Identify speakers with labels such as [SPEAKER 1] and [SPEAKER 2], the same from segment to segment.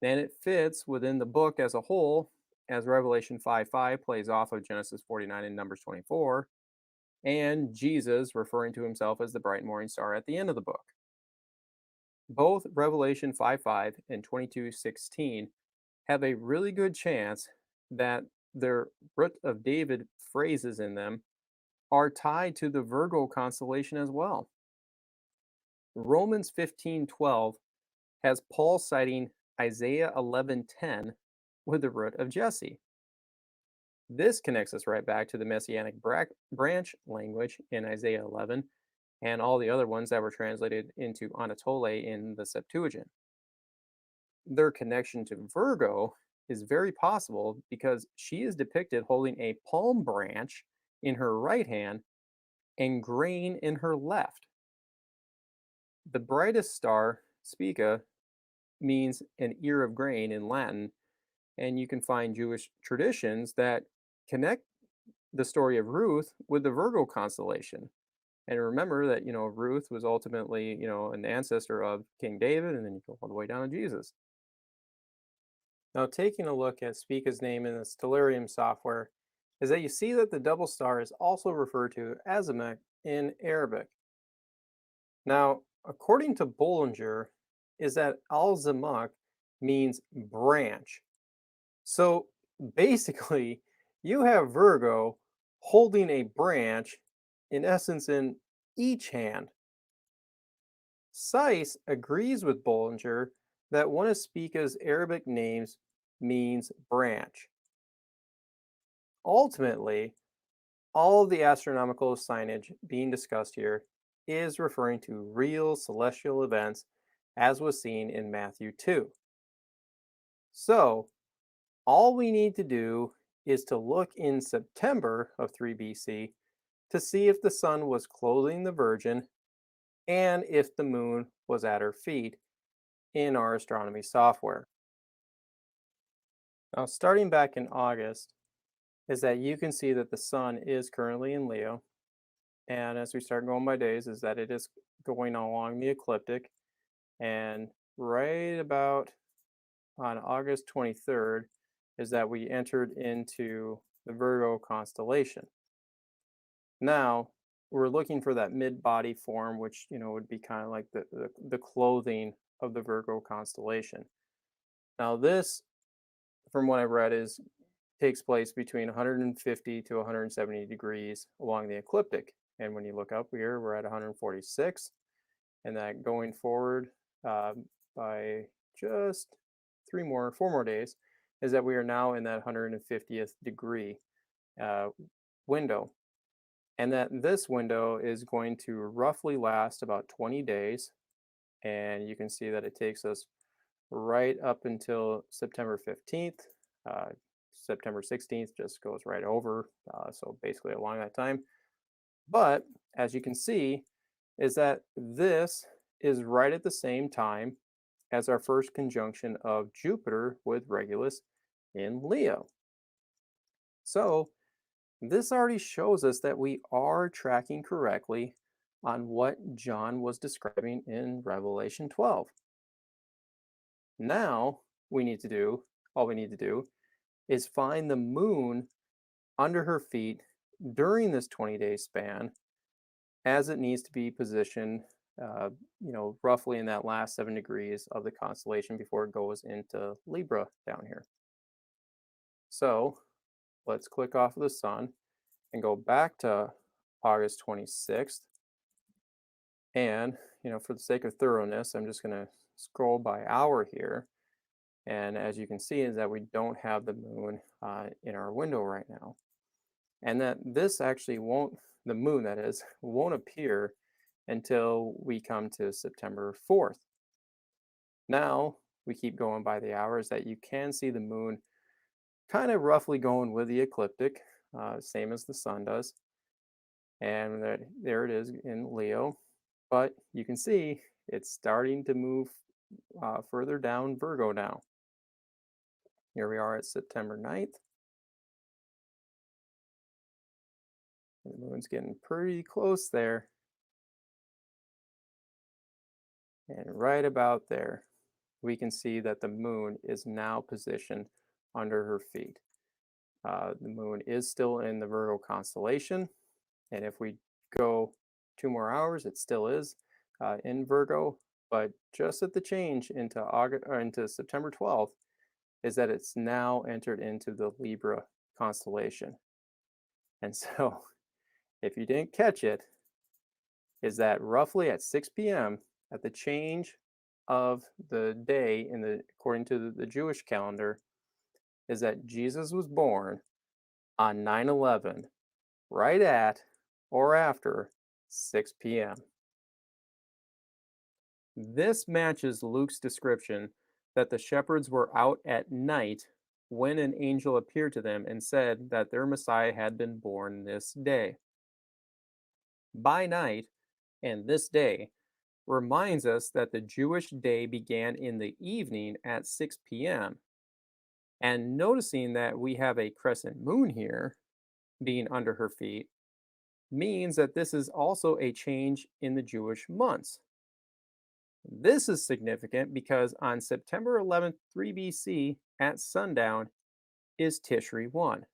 [SPEAKER 1] And it fits within the book as a whole, as Revelation 5:5 plays off of Genesis 49 and Numbers 24, and Jesus referring to himself as the bright morning star at the end of the book. Both Revelation 5:5 and 22:16 have a really good chance that their root of David phrases in them are tied to the Virgo constellation as well. Romans 15:12 has Paul citing Isaiah 11:10 with the root of Jesse. This connects us right back to the messianic branch language in Isaiah 11 and all the other ones that were translated into Anatole in the Septuagint. Their connection to Virgo is very possible because she is depicted holding a palm branch in her right hand and grain in her left. The brightest star, Spica, means an ear of grain in Latin, and you can find Jewish traditions that connect the story of Ruth with the Virgo constellation. And remember that, Ruth was ultimately, an ancestor of King David, and then you go all the way down to Jesus. Now, taking a look at Spica's name in the Stellarium software is that you see that the double star is also referred to as Azamek in Arabic. Now, according to Bollinger, is that al-Zamak means branch. So basically, you have Virgo holding a branch, in essence, in each hand. Seiss agrees with Bollinger that one of Spica's Arabic names means branch. Ultimately, all of the astronomical signage being discussed here is referring to real celestial events as was seen in Matthew 2. So, all we need to do is to look in September of 3 BC to see if the sun was clothing the Virgin and if the moon was at her feet in our astronomy software. Now, starting back in August, is that you can see that the sun is currently in Leo. And as we start going by days, is that it is going along the ecliptic. And right about on August 23rd, is that we entered into the Virgo constellation. Now, we're looking for that mid-body form, which, would be kind of like the clothing of the Virgo constellation. Now, this, from what I've read, is takes place between 150 to 170 degrees along the ecliptic. And when you look up here, we're at 146. And that going forward by just 4 more days, is that we are now in that 150th degree window. And that this window is going to roughly last about 20 days. And you can see that it takes us right up until September 15th. September 16th just goes right over, so basically along that time. But as you can see, is that this is right at the same time as our first conjunction of Jupiter with Regulus in Leo. So this already shows us that we are tracking correctly on what John was describing in Revelation 12. Now all we need to do is find the moon under her feet during this 20-day span as it needs to be positioned, roughly in that last 7 degrees of the constellation before it goes into Libra down here. So let's click off of the sun and go back to August 26th. And, for the sake of thoroughness, I'm just going to scroll by hour here. And as you can see is that we don't have the moon in our window right now. And that this actually the moon that is, won't appear until we come to September 4th. Now, we keep going by the hours that you can see the moon kind of roughly going with the ecliptic, same as the sun does. And there it is in Leo. But you can see it's starting to move further down Virgo now. Here we are at September 9th. The moon's getting pretty close there. And right about there. we can see that the moon is now positioned under her feet. The moon is still in the Virgo constellation, and if we go 2 more hours, it still is in Virgo. But just at the change into August or into September 12th, is that it's now entered into the Libra constellation. And so, if you didn't catch it, is that roughly at 6 p.m. at the change of the day in the according to the Jewish calendar, is that Jesus was born on 9/11, right at or after 6 p.m. This matches Luke's description that the shepherds were out at night when an angel appeared to them and said that their Messiah had been born this day. By night and this day reminds us that the Jewish day began in the evening at 6 p.m. And noticing that we have a crescent moon here being under her feet means that this is also a change in the Jewish months. This is significant because on September 11th, 3 BC at sundown is Tishri 1,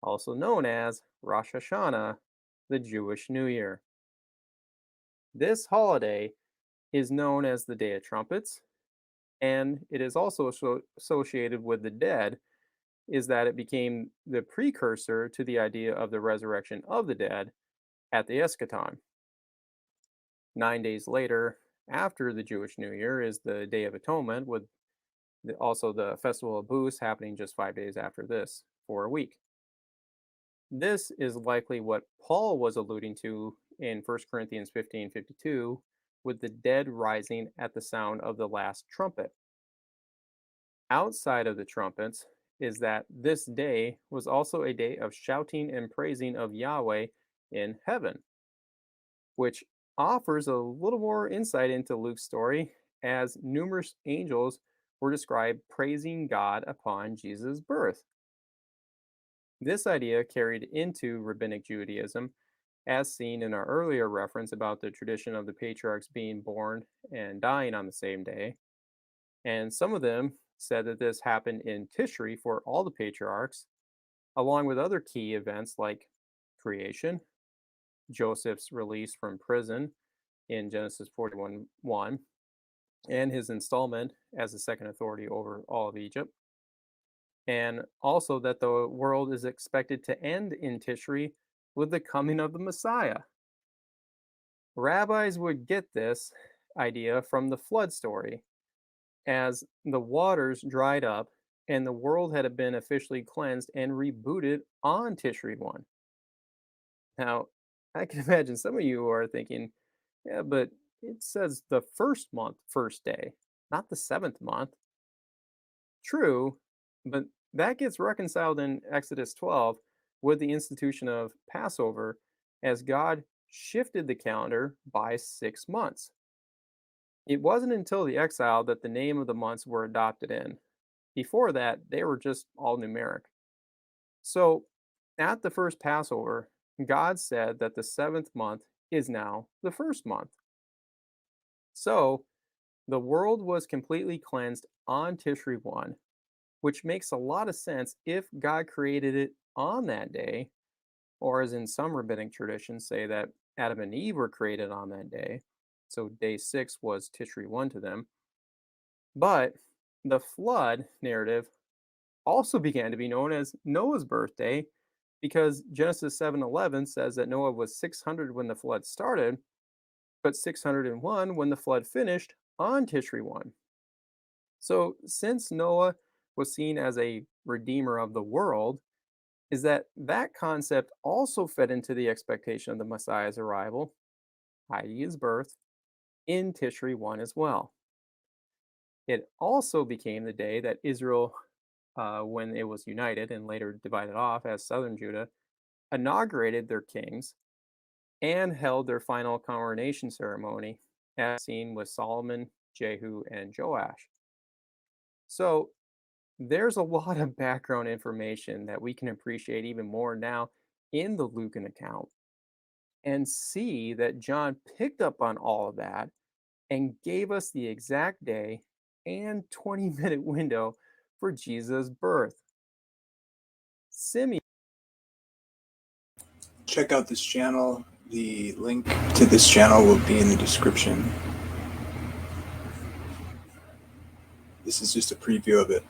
[SPEAKER 1] also known as Rosh Hashanah, the Jewish New Year. This holiday is known as the Day of Trumpets, and it is also associated with the dead, is that it became the precursor to the idea of the resurrection of the dead at the eschaton. 9 days later, after the Jewish New Year, is the Day of Atonement, with also the Festival of Booths happening just 5 days after this for a week. This is likely what Paul was alluding to in 1 Corinthians 15:52, with the dead rising at the sound of the last trumpet. Outside of the trumpets is that this day was also a day of shouting and praising of Yahweh in heaven, which offers a little more insight into Luke's story, as numerous angels were described praising God upon Jesus' birth. This idea carried into Rabbinic Judaism, as seen in our earlier reference about the tradition of the patriarchs being born and dying on the same day. And some of them said that this happened in Tishri for all the patriarchs, along with other key events like creation, Joseph's release from prison in Genesis 41:1, and his installment as the second authority over all of Egypt. And also that the world is expected to end in Tishri with the coming of the Messiah. Rabbis would get this idea from the flood story, as the waters dried up and the world had been officially cleansed and rebooted on Tishri 1. Now, I can imagine some of you are thinking, yeah, but it says the first month, first day, not the seventh month. True, but that gets reconciled in Exodus 12 with the institution of Passover, as God shifted the calendar by 6 months. It wasn't until the exile that the name of the months were adopted in. Before that, they were just all numeric. So, at the first Passover, God said that the seventh month is now the first month. So, the world was completely cleansed on Tishri 1, which makes a lot of sense if God created it on that day, or as in some rabbinic traditions say that Adam and Eve were created on that day. So day 6 was Tishri 1 to them. But the flood narrative also began to be known as Noah's birthday, because Genesis 7:11 says that Noah was 600 when the flood started, but 601 when the flood finished on Tishri 1. So since Noah was seen as a redeemer of the world, is that that concept also fed into the expectation of the Messiah's arrival, i.e. his birth, in Tishri 1 as well. It also became the day that Israel, when it was united and later divided off as southern Judah, inaugurated their kings and held their final coronation ceremony, as seen with Solomon, Jehu, and Joash. So there's a lot of background information that we can appreciate even more now in the Lucan account, and see that John picked up on all of that and gave us the exact day and 20-minute window for Jesus' birth. Simeon.
[SPEAKER 2] Check out this channel. The link to this channel will be in the description. This is just a preview of it.